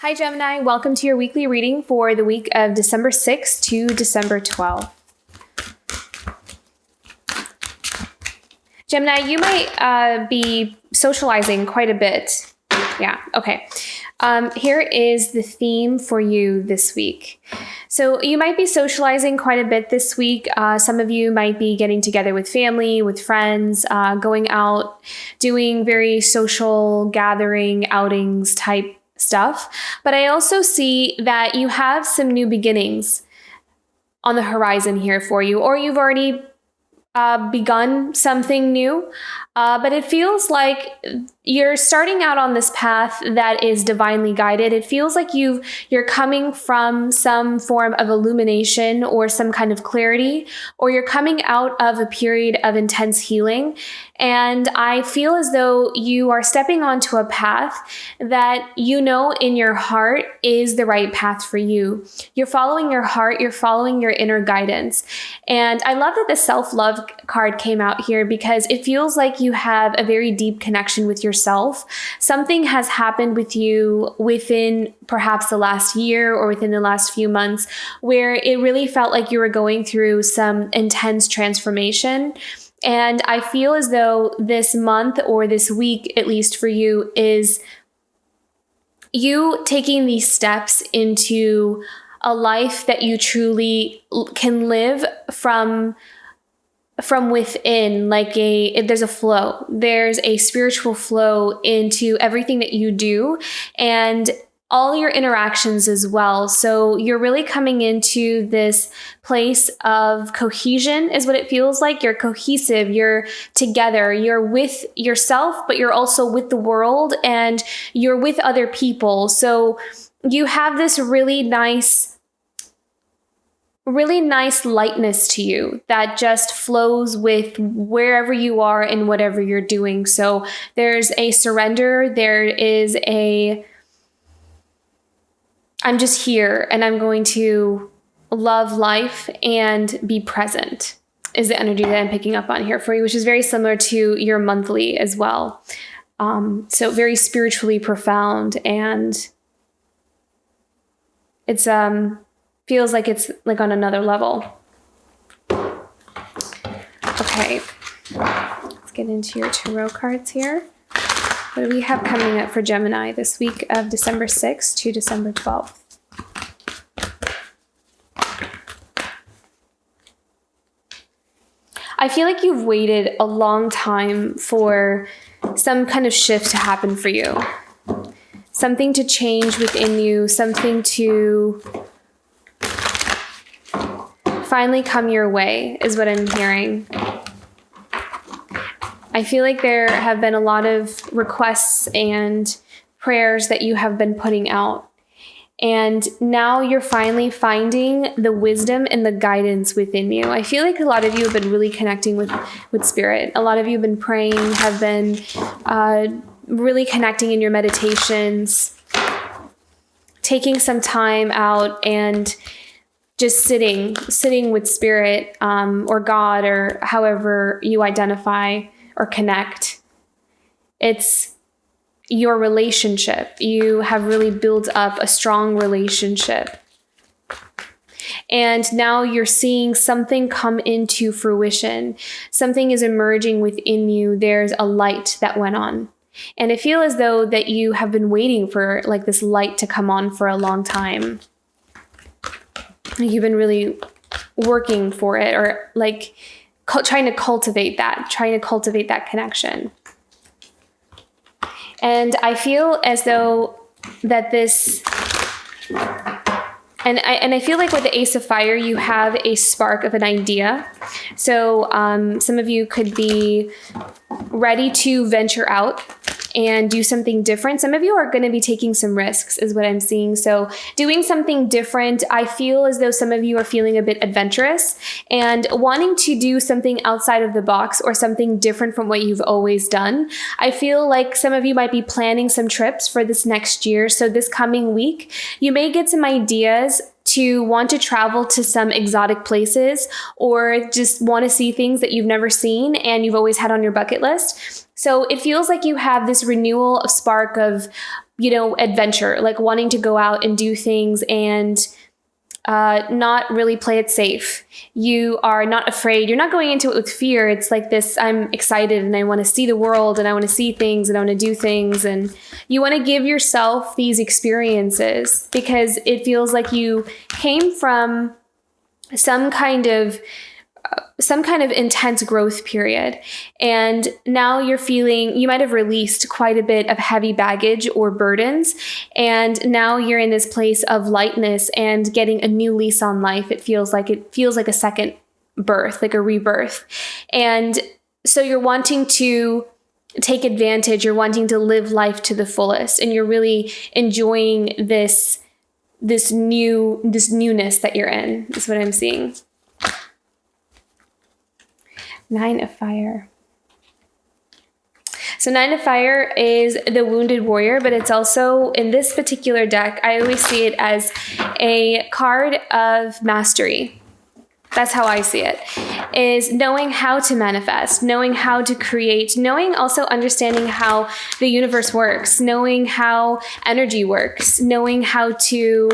Hi Gemini, welcome to your weekly reading for the week of December 6th to December 12th. Gemini, you might be socializing quite a bit. Yeah, okay. Here is the theme for you this week. So you might be socializing quite a bit this week. Some of you might be getting together with family, with friends, going out, doing very social gathering, outings type stuff. But I also see that you have some new beginnings on the horizon here for you, or you've already begun something new, but it feels like you're starting out on this path that is divinely guided. It feels like you're coming from some form of illumination or some kind of clarity, or you're coming out of a period of intense healing. And I feel as though you are stepping onto a path that you know in your heart is the right path for you. You're following your heart, you're following your inner guidance. And I love that the self-love card came out here because it feels like you have a very deep connection with yourself. Something has happened with you within perhaps the last year or within the last few months where it really felt like you were going through some intense transformation. And I feel as though this month or this week, at least for you, is you taking these steps into a life that you truly can live from within, like there's a flow. There's a spiritual flow into everything that you do and all your interactions as well. So you're really coming into this place of cohesion is what it feels like. You're cohesive, you're together, you're with yourself, but you're also with the world and you're with other people. So you have this really nice lightness to you that just flows with wherever you are and whatever you're doing. So there's a surrender, there is I'm just here and I'm going to love life and be present is the energy that I'm picking up on here for you, which is very similar to your monthly as well. So very spiritually profound, and it's feels like it's like on another level. Okay, let's get into your tarot cards here. What do we have coming up for Gemini this week of December 6th to December 12th? I feel like you've waited a long time for some kind of shift to happen for you. Something to change within you, something to finally come your way is what I'm hearing. I feel like there have been a lot of requests and prayers that you have been putting out. And now you're finally finding the wisdom and the guidance within you. I feel like a lot of you have been really connecting with spirit. A lot of you have been praying, have been really connecting in your meditations, taking some time out and just sitting with spirit or God or however you identify or connect. It's your relationship. You have really built up a strong relationship. And now you're seeing something come into fruition. Something is emerging within you. There's a light that went on. And I feel as though that you have been waiting for like this light to come on for a long time. You've been really working for it, or like trying to cultivate that connection. And I feel as though that this, and I feel like with the Ace of Fire, you have a spark of an idea. So some of you could be ready to venture out and do something different. Some of you are going to be taking some risks is what I'm seeing. So doing something different, I feel as though some of you are feeling a bit adventurous and wanting to do something outside of the box or something different from what you've always done. I feel like some of you might be planning some trips for this next year. So this coming week, you may get some ideas to want to travel to some exotic places or just want to see things that you've never seen and you've always had on your bucket list. So it feels like you have this renewal of spark of adventure, like wanting to go out and do things and not really play it safe. You are not afraid. You're not going into it with fear. It's like this, I'm excited and I want to see the world and I want to see things and I want to do things. And you want to give yourself these experiences because it feels like you came from some kind of intense growth period. And now you're feeling, you might have released quite a bit of heavy baggage or burdens. And now you're in this place of lightness and getting a new lease on life. It feels like a second birth, like a rebirth. And so you're wanting to take advantage, you're wanting to live life to the fullest. And you're really enjoying this newness that you're in, is what I'm seeing. 9 of Fire. So 9 of Fire is the wounded warrior, but it's also, in this particular deck, I always see it as a card of mastery. That's how I see it, is knowing how to manifest, knowing how to create, knowing also understanding how the universe works, knowing how energy works, knowing how to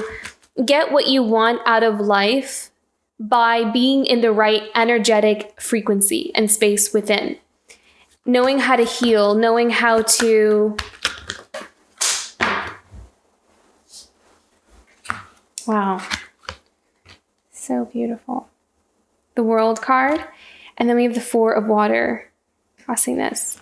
get what you want out of life by being in the right energetic frequency and space within. Knowing how to heal, knowing how to... Wow. So beautiful. The World card. And then we have the 4 of Water. Crossing this.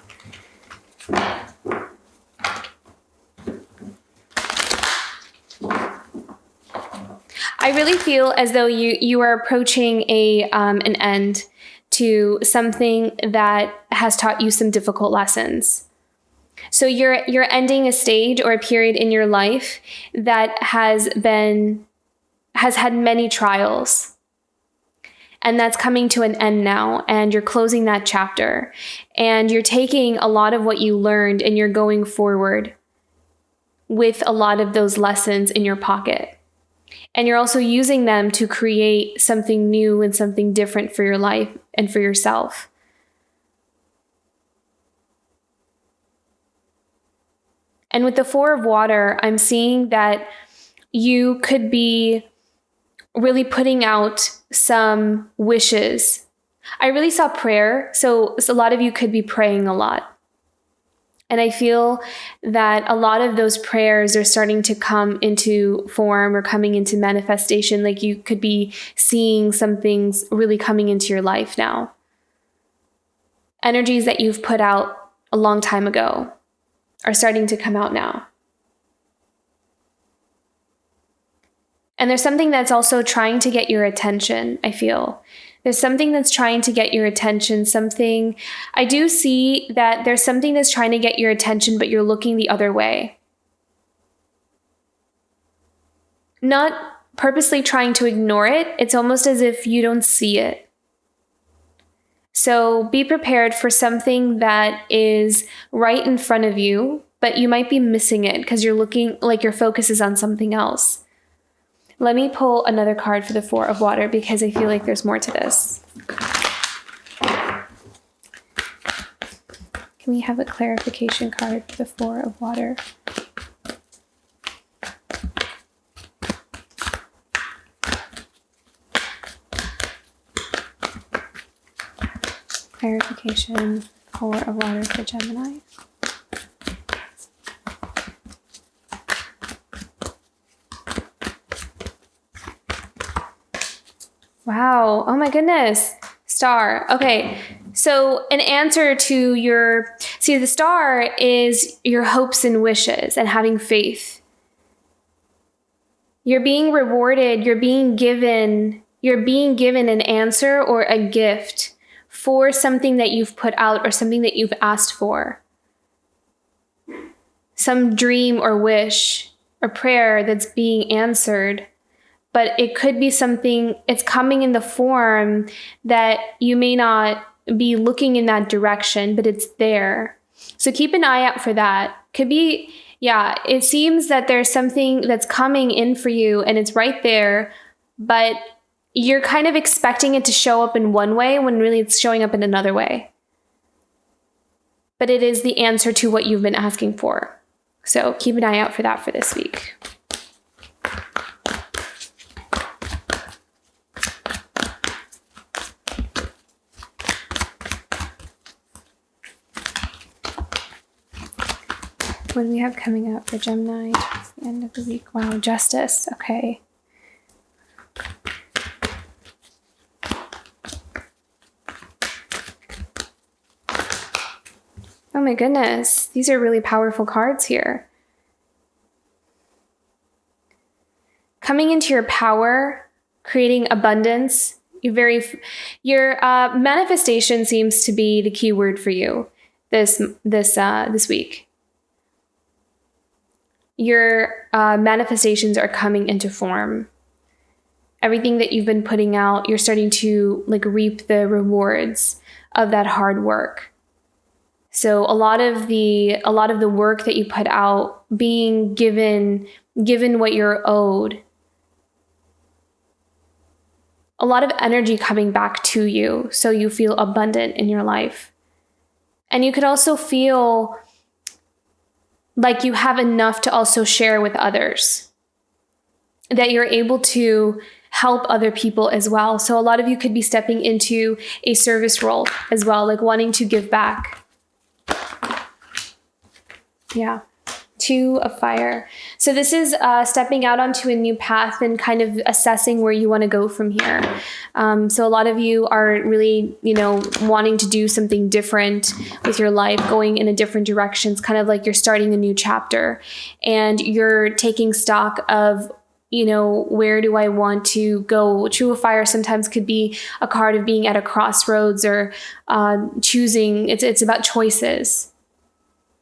I really feel as though you are approaching an end to something that has taught you some difficult lessons. So you're ending a stage or a period in your life that has had many trials. And that's coming to an end now, and you're closing that chapter. And you're taking a lot of what you learned and you're going forward with a lot of those lessons in your pocket. And you're also using them to create something new and something different for your life and for yourself. And with the 4 of Water, I'm seeing that you could be really putting out some wishes. I really saw prayer. So a lot of you could be praying a lot. And I feel that a lot of those prayers are starting to come into form or coming into manifestation. Like you could be seeing some things really coming into your life now. Energies that you've put out a long time ago are starting to come out now. And there's something that's also trying to get your attention, I feel. There's something that's trying to get your attention, I do see that there's something that's trying to get your attention, but you're looking the other way. Not purposely trying to ignore it. It's almost as if you don't see it. So be prepared for something that is right in front of you, but you might be missing it because you're looking like your focus is on something else. Let me pull another card for the 4 of Water because I feel like there's more to this. Can we have a clarification card for the 4 of Water? Clarification, 4 of Water for Gemini. Wow. Oh my goodness. Star. Okay. So an answer to the star is your hopes and wishes and having faith. You're being rewarded. You're being given an answer or a gift for something that you've put out or something that you've asked for. Some dream or wish or prayer that's being answered. But it could be something, it's coming in the form that you may not be looking in that direction, but it's there. So keep an eye out for that. Could be, it seems that there's something that's coming in for you and it's right there, but you're kind of expecting it to show up in one way when really it's showing up in another way. But it is the answer to what you've been asking for. So keep an eye out for that for this week. What do we have coming up for Gemini towards the end of the week? Wow, Justice. Okay. Oh my goodness. These are really powerful cards here. Coming into your power, creating abundance. Your manifestation seems to be the key word for you this week. Your manifestations are coming into form. Everything that you've been putting out, you're starting to reap the rewards of that hard work. So a lot of the work that you put out being given what you're owed. A lot of energy coming back to you so you feel abundant in your life. And you could also feel like you have enough to also share with others, that you're able to help other people as well. So a lot of you could be stepping into a service role as well, wanting to give back. Yeah. 2 of Fire. So this is stepping out onto a new path and kind of assessing where you want to go from here. So a lot of you are really, wanting to do something different with your life, going in a different direction. It's kind of like you're starting a new chapter and you're taking stock of, where do I want to go? 2 of Fire sometimes could be a card of being at a crossroads or choosing. It's about choices.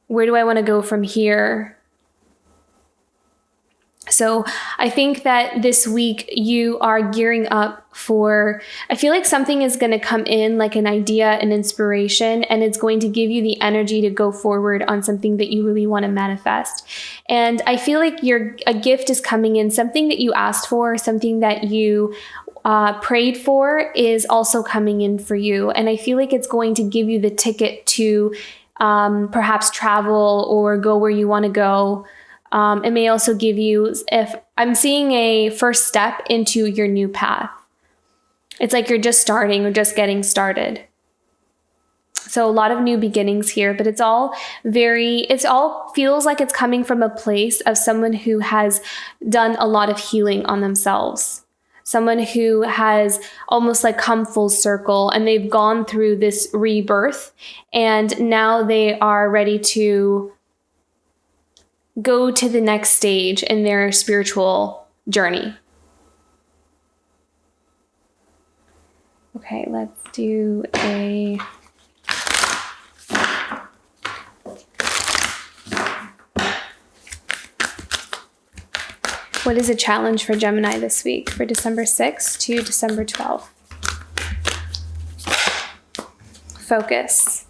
Where do I want to go from here? So I think that this week you are gearing up I feel like something is going to come in, like an idea, an inspiration, and it's going to give you the energy to go forward on something that you really want to manifest. And I feel like a gift is coming in, something that you asked for, something that you prayed for is also coming in for you. And I feel like it's going to give you the ticket to perhaps travel or go where you want to go. It may also give you, if I'm seeing a first step into your new path. It's like you're just starting or just getting started. So a lot of new beginnings here, but it all feels like it's coming from a place of someone who has done a lot of healing on themselves. Someone who has almost come full circle and they've gone through this rebirth and now they are ready to go to the next stage in their spiritual journey. Okay, let's do a... What is a challenge for Gemini this week for December 6th to December 12th? Focus.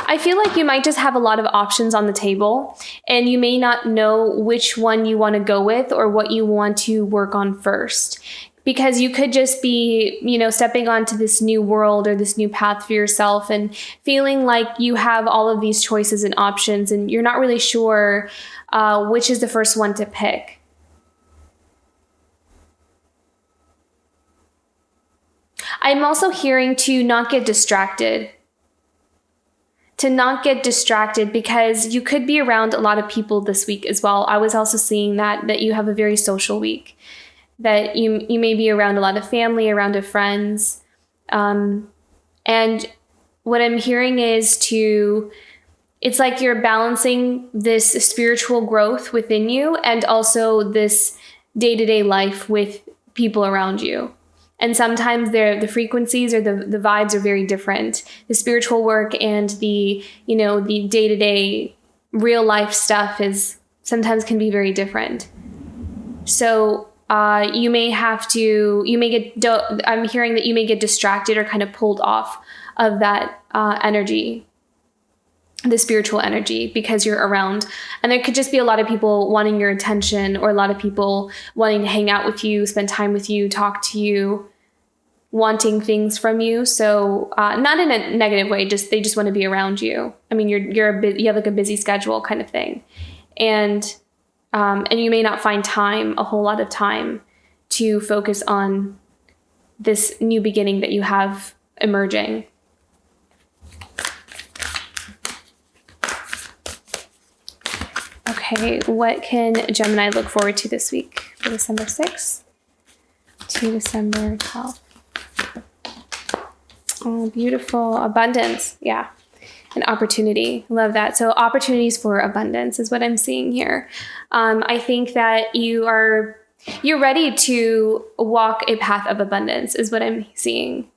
I feel like you might just have a lot of options on the table and you may not know which one you want to go with or what you want to work on first. Because you could just be, stepping onto this new world or this new path for yourself and feeling like you have all of these choices and options and you're not really sure which is the first one to pick. I'm also hearing to not get distracted. Because you could be around a lot of people this week as well. I was also seeing that you have a very social week. That you may be around a lot of family, around of friends. And what I'm hearing is it's like you're balancing this spiritual growth within you and also this day-to-day life with people around you. And sometimes the frequencies or the vibes are very different. The spiritual work and the day-to-day real life stuff sometimes can be very different. So I'm hearing that you may get distracted or kind of pulled off of that energy, the spiritual energy, because you're around. And there could just be a lot of people wanting your attention or a lot of people wanting to hang out with you, spend time with you, talk to you. wanting things from you. So not in a negative way, they just want to be around you. I mean, you have like a busy schedule kind of thing. And you may not find a whole lot of time to focus on this new beginning that you have emerging. Okay, what can Gemini look forward to this week for December 6th to December 12th? Oh, beautiful. Abundance. Yeah. An opportunity. Love that. So opportunities for abundance is what I'm seeing here. I think that you're ready to walk a path of abundance is what I'm seeing.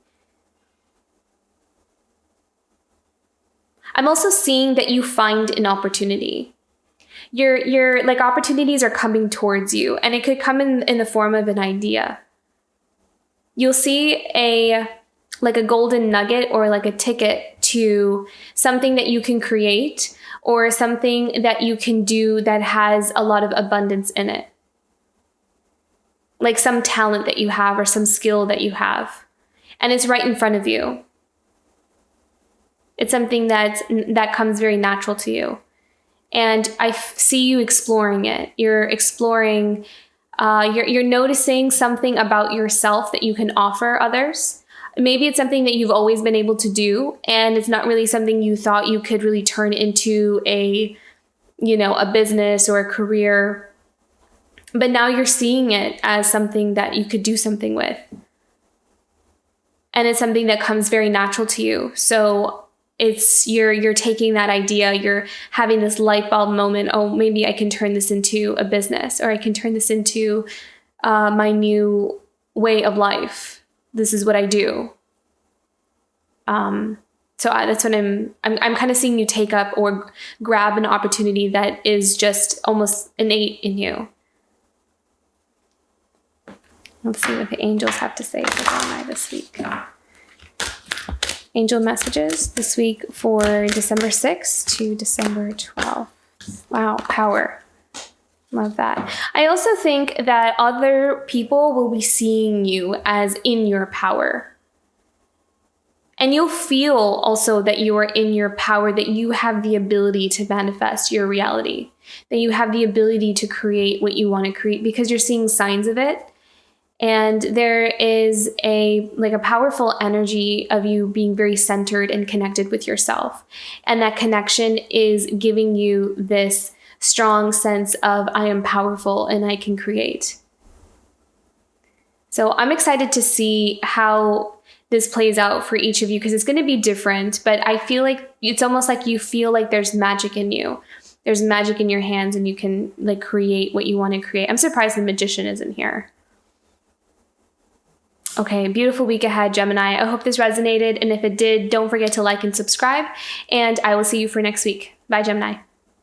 I'm also seeing that you find an opportunity. Your like opportunities are coming towards you, and it could come in the form of an idea. You'll see a golden nugget or like a ticket to something that you can create or something that you can do that has a lot of abundance in it. Like some talent that you have or some skill that you have. And it's right in front of you. It's something that comes very natural to you. And I see you exploring it. You're exploring, you're noticing something about yourself that you can offer others. Maybe it's something that you've always been able to do, and it's not really something you thought you could really turn into a business or a career. But now you're seeing it as something that you could do something with. And it's something that comes very natural to you. So you're taking that idea, you're having this light bulb moment. Oh, maybe I can turn this into a business, or I can turn this into my new way of life. This is what I do. That's what I'm kind of seeing you take up or grab an opportunity that is just almost innate in you. Let's see what the angels have to say for Gemini this week. Angel messages this week for December 6th to December 12th. Wow, power. Love that. I also think that other people will be seeing you as in your power. And you'll feel also that you are in your power, that you have the ability to manifest your reality, that you have the ability to create what you want to create because you're seeing signs of it. And there is a powerful energy of you being very centered and connected with yourself. And that connection is giving you this strong sense of I am powerful and I can create. So I'm excited to see how this plays out for each of you because it's going to be different, but I feel like it's almost like you feel like there's magic in you. There's magic in your hands and you can create what you want to create. I'm surprised the magician isn't here. Okay, beautiful week ahead, Gemini. I hope this resonated. And if it did, don't forget to like and subscribe. And I will see you for next week. Bye, Gemini.